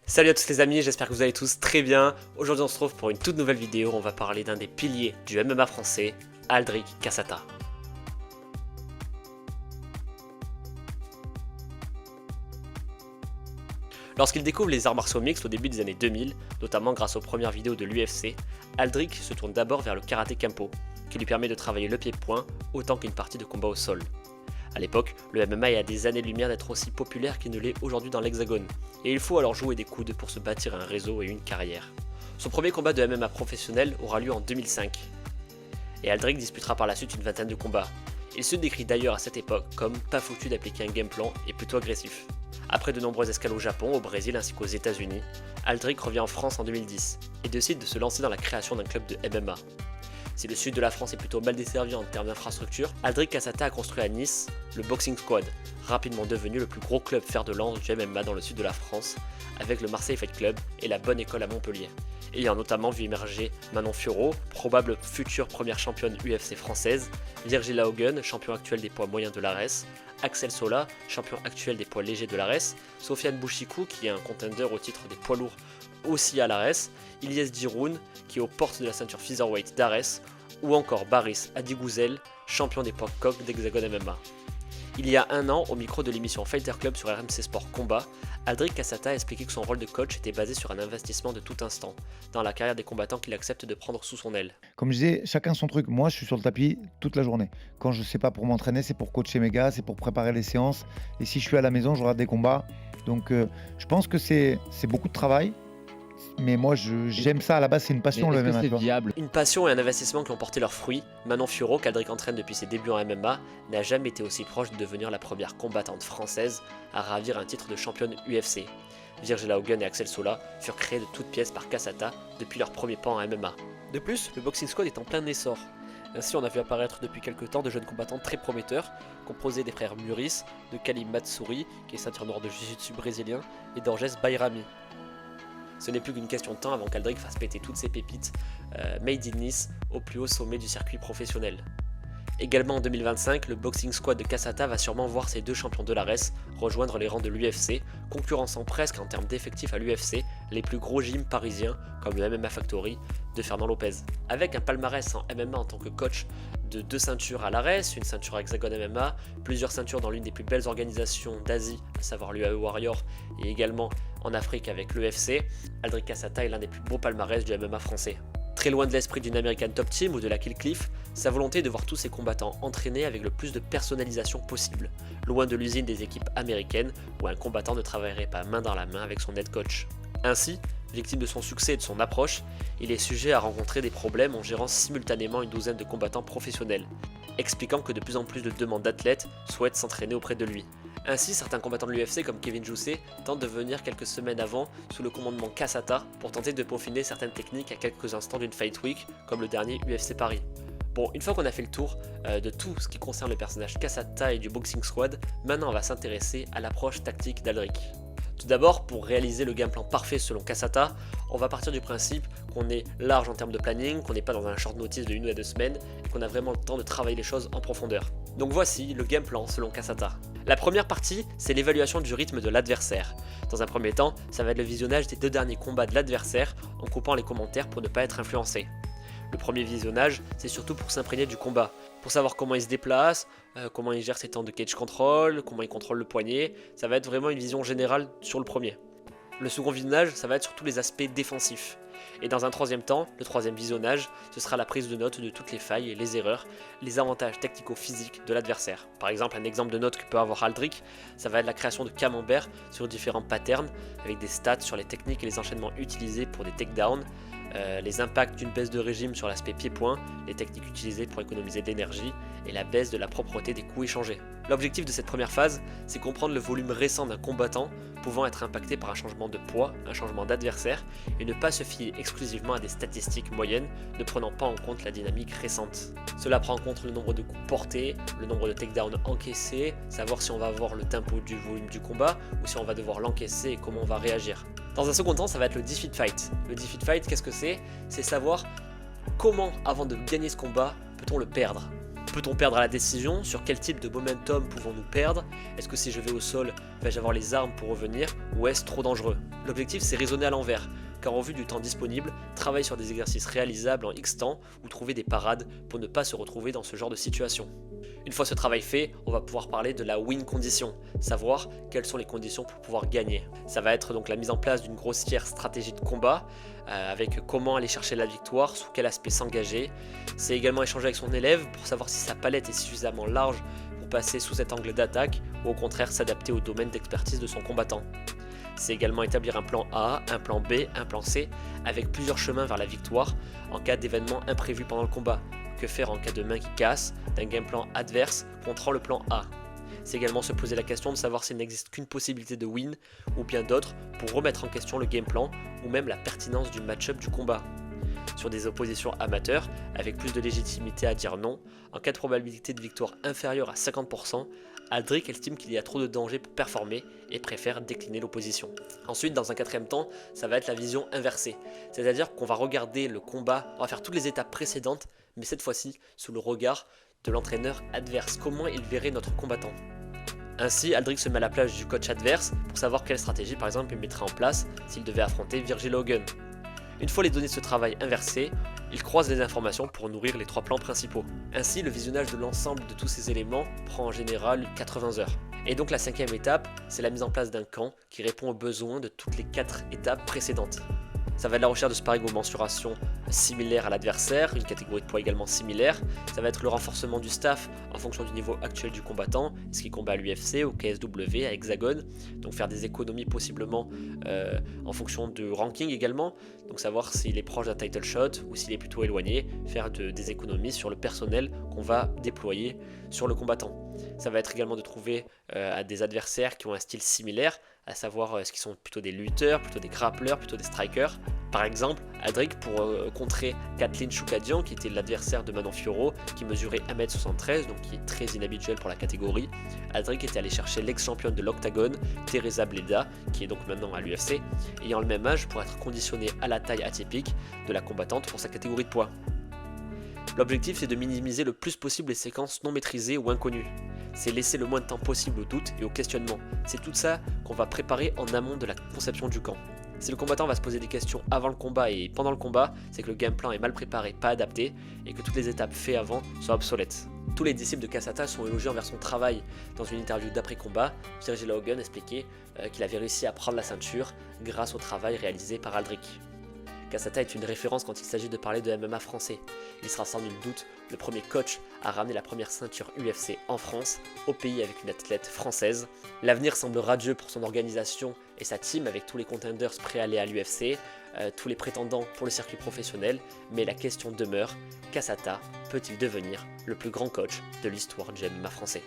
Salut à tous les amis, j'espère que vous allez tous très bien. Aujourd'hui on se retrouve pour une toute nouvelle vidéo, on va parler d'un des piliers du MMA français, Aldric Cassata. Lorsqu'il découvre les arts martiaux mixtes au début des années 2000, notamment grâce aux premières vidéos de l'UFC, Aldric se tourne d'abord vers le karaté Kempo, qui lui permet de travailler le pied-point autant qu'une partie de combat au sol. A l'époque, le MMA est à des années-lumière d'être aussi populaire qu'il ne l'est aujourd'hui dans l'Hexagone, et il faut alors jouer des coudes pour se bâtir un réseau et une carrière. Son premier combat de MMA professionnel aura lieu en 2005, et Aldric disputera par la suite une vingtaine de combats. Il se décrit d'ailleurs à cette époque comme pas foutu d'appliquer un game plan et plutôt agressif. Après de nombreuses escales au Japon, au Brésil ainsi qu'aux États-Unis, Aldric revient en France en 2010 et décide de se lancer dans la création d'un club de MMA. Si le sud de la France est plutôt mal desservi en termes d'infrastructure, Aldric Cassata a construit à Nice le Boxing Squad, rapidement devenu le plus gros club fer de lance du MMA dans le sud de la France, avec le Marseille Fight Club et la Bonne École à Montpellier, ayant notamment vu émerger Manon Fiorot, probable future première championne UFC française, Virgila Hogan, champion actuel des poids moyens de l'ARES, Axel Sola, champion actuel des poids légers de l'ARES, Sofiane Bouchikou, qui est un contender au titre des poids lourds aussi à l'ARES, Ilyes Diroun, qui est aux portes de la ceinture Featherweight d'ARES, ou encore Baris Adigouzel, champion des poids coqs d'Hexagone MMA. Il y a un an, au micro de l'émission Fighter Club sur RMC Sport Combat, Aldric Cassata a expliqué que son rôle de coach était basé sur un investissement de tout instant, dans la carrière des combattants qu'il accepte de prendre sous son aile. Comme je disais, chacun son truc. Moi, je suis sur le tapis toute la journée. Quand je ne sais pas pour m'entraîner, c'est pour coacher mes gars, c'est pour préparer les séances. Et si je suis à la maison, je regarde des combats. Donc, je pense que c'est beaucoup de travail. Mais moi, j'aime ça. À la base, c'est une passion, le MMA. C'est viable. Une passion et un investissement qui ont porté leurs fruits, Manon Fiorot, qu'Aldric entraîne depuis ses débuts en MMA, n'a jamais été aussi proche de devenir la première combattante française à ravir un titre de championne UFC. Virgila Hogan et Axel Sola furent créés de toutes pièces par Cassata depuis leur premier pas en MMA. De plus, le Boxing Squad est en plein essor. Ainsi, on a vu apparaître depuis quelques temps de jeunes combattants très prometteurs, composés des frères Muris, de Kalim Matsouri, qui est ceinture noire de jiu-jitsu brésilien, et d'Orges Bayrami. Ce n'est plus qu'une question de temps avant qu'Aldric fasse péter toutes ses pépites made in Nice au plus haut sommet du circuit professionnel. Également en 2025, le Boxing Squad de Cassata va sûrement voir ses deux champions de l'ARES rejoindre les rangs de l'UFC, concurrençant presque en termes d'effectifs à l'UFC les plus gros gyms parisiens comme le MMA Factory de Fernand Lopez. Avec un palmarès en MMA en tant que coach de 2 ceintures à l'ARES, une ceinture à Hexagone MMA, plusieurs ceintures dans l'une des plus belles organisations d'Asie, à savoir l'UAE Warrior, et également en Afrique avec l'UFC, Aldric Cassata est l'un des plus beaux palmarès du MMA français. Très loin de l'esprit d'une American Top Team ou de la Kill Cliff, sa volonté est de voir tous ses combattants entraînés avec le plus de personnalisation possible, loin de l'usine des équipes américaines où un combattant ne travaillerait pas main dans la main avec son head coach. Ainsi, victime de son succès et de son approche, il est sujet à rencontrer des problèmes en gérant simultanément une douzaine de combattants professionnels, expliquant que de plus en plus de demandes d'athlètes souhaitent s'entraîner auprès de lui. Ainsi, certains combattants de l'UFC comme Kevin Jousset tentent de venir quelques semaines avant sous le commandement Cassata pour tenter de peaufiner certaines techniques à quelques instants d'une Fight Week comme le dernier UFC Paris. Bon, une fois qu'on a fait le tour de tout ce qui concerne le personnage Cassata et du Boxing Squad, maintenant on va s'intéresser à l'approche tactique d'Aldric. Tout d'abord, pour réaliser le game plan parfait selon Cassata, on va partir du principe qu'on est large en termes de planning, qu'on n'est pas dans un short notice de 1 à 2 semaines et qu'on a vraiment le temps de travailler les choses en profondeur. Donc voici le game plan selon Cassata. La première partie, c'est l'évaluation du rythme de l'adversaire. Dans un premier temps, ça va être le visionnage des 2 derniers combats de l'adversaire en coupant les commentaires pour ne pas être influencé. Le premier visionnage, c'est surtout pour s'imprégner du combat, pour savoir comment il se déplace, comment il gère ses temps de cage control, comment il contrôle le poignet. Ça va être vraiment une vision générale sur le premier. Le second visionnage, ça va être sur tous les aspects défensifs. Et dans un troisième temps, le troisième visionnage, ce sera la prise de note de toutes les failles et les erreurs, les avantages tactico-physiques de l'adversaire. Par exemple, un exemple de note que peut avoir Aldric, ça va être la création de camemberts sur différents patterns, avec des stats sur les techniques et les enchaînements utilisés pour des takedowns, les impacts d'une baisse de régime sur l'aspect pied-point, les techniques utilisées pour économiser de l'énergie et la baisse de la propreté des coups échangés. L'objectif de cette première phase, c'est comprendre le volume récent d'un combattant pouvant être impacté par un changement de poids, un changement d'adversaire et ne pas se fier exclusivement à des statistiques moyennes, ne prenant pas en compte la dynamique récente. Cela prend en compte le nombre de coups portés, le nombre de takedowns encaissés, savoir si on va avoir le tempo du volume du combat ou si on va devoir l'encaisser et comment on va réagir. Dans un second temps, ça va être le defeat fight. Le defeat fight, qu'est-ce que c'est? C'est savoir comment, avant de gagner ce combat, peut-on le perdre? Peut-on perdre à la décision? Sur quel type de momentum pouvons-nous perdre? Est-ce que si je vais au sol, vais-je avoir les armes pour revenir ou est-ce trop dangereux? L'objectif c'est raisonner à l'envers, car en vue du temps disponible, travaille sur des exercices réalisables en X temps ou trouver des parades pour ne pas se retrouver dans ce genre de situation. Une fois ce travail fait, on va pouvoir parler de la win condition, savoir quelles sont les conditions pour pouvoir gagner. Ça va être donc la mise en place d'une grossière stratégie de combat, avec comment aller chercher la victoire, sous quel aspect s'engager. C'est également échanger avec son élève pour savoir si sa palette est suffisamment large pour passer sous cet angle d'attaque, ou au contraire s'adapter au domaine d'expertise de son combattant. C'est également établir un plan A, un plan B, un plan C, avec plusieurs chemins vers la victoire en cas d'événements imprévus pendant le combat. Que faire en cas de main qui casse, d'un game plan adverse montrant le plan A. C'est également se poser la question de savoir s'il n'existe qu'une possibilité de win ou bien d'autres pour remettre en question le game plan ou même la pertinence du match-up du combat. Sur des oppositions amateurs, avec plus de légitimité à dire non, en cas de probabilité de victoire inférieure à 50%, Aldric estime qu'il y a trop de danger pour performer et préfère décliner l'opposition. Ensuite, dans un quatrième temps, ça va être la vision inversée, c'est-à-dire qu'on va regarder le combat, on va faire toutes les étapes précédentes, mais cette fois-ci sous le regard de l'entraîneur adverse, comment il verrait notre combattant. Ainsi, Aldric se met à la place du coach adverse pour savoir quelle stratégie par exemple il mettrait en place s'il devait affronter Virgil Hogan. Une fois les données de ce travail inversées, il croise les informations pour nourrir les 3 plans principaux. Ainsi, le visionnage de l'ensemble de tous ces éléments prend en général 80 heures. Et donc la 5e étape, c'est la mise en place d'un camp qui répond aux besoins de toutes les 4 étapes précédentes. Ça va être la recherche de sparring aux mensurations similaires à l'adversaire, une catégorie de poids également similaire. Ça va être le renforcement du staff en fonction du niveau actuel du combattant, est-ce qu'il combat à l'UFC, au KSW, à Hexagone. Donc faire des économies possiblement en fonction du ranking également. Donc savoir s'il est proche d'un title shot ou s'il est plutôt éloigné. Faire des économies sur le personnel qu'on va déployer sur le combattant. Ça va être également de trouver des adversaires qui ont un style similaire, à savoir est-ce qu'ils sont plutôt des lutteurs, plutôt des grappleurs, plutôt des strikers. Par exemple, Aldric pour contrer Kathleen Choukadian, qui était l'adversaire de Manon Fiorot, qui mesurait 1m73, donc qui est très inhabituel pour la catégorie. Aldric était allé chercher l'ex-championne de l'Octagone, Teresa Bleda, qui est donc maintenant à l'UFC, ayant le même âge pour être conditionné à la taille atypique de la combattante pour sa catégorie de poids. L'objectif c'est de minimiser le plus possible les séquences non maîtrisées ou inconnues. C'est laisser le moins de temps possible au doute et au questionnement. C'est tout ça qu'on va préparer en amont de la conception du camp. Si le combattant va se poser des questions avant le combat et pendant le combat, c'est que le game plan est mal préparé, pas adapté, et que toutes les étapes faites avant sont obsolètes. Tous les disciples de Kasata sont élogiés envers son travail. Dans une interview d'après-combat, Virgil Hogan expliquait qu'il avait réussi à prendre la ceinture grâce au travail réalisé par Aldric. Kasata est une référence quand il s'agit de parler de MMA français. Il sera sans nul doute le premier coach à ramener la première ceinture UFC en France, au pays avec une athlète française. L'avenir semble radieux pour son organisation et sa team avec tous les contenders prêts à aller à l'UFC, tous les prétendants pour le circuit professionnel, mais la question demeure, Kasata peut-il devenir le plus grand coach de l'histoire du MMA français ?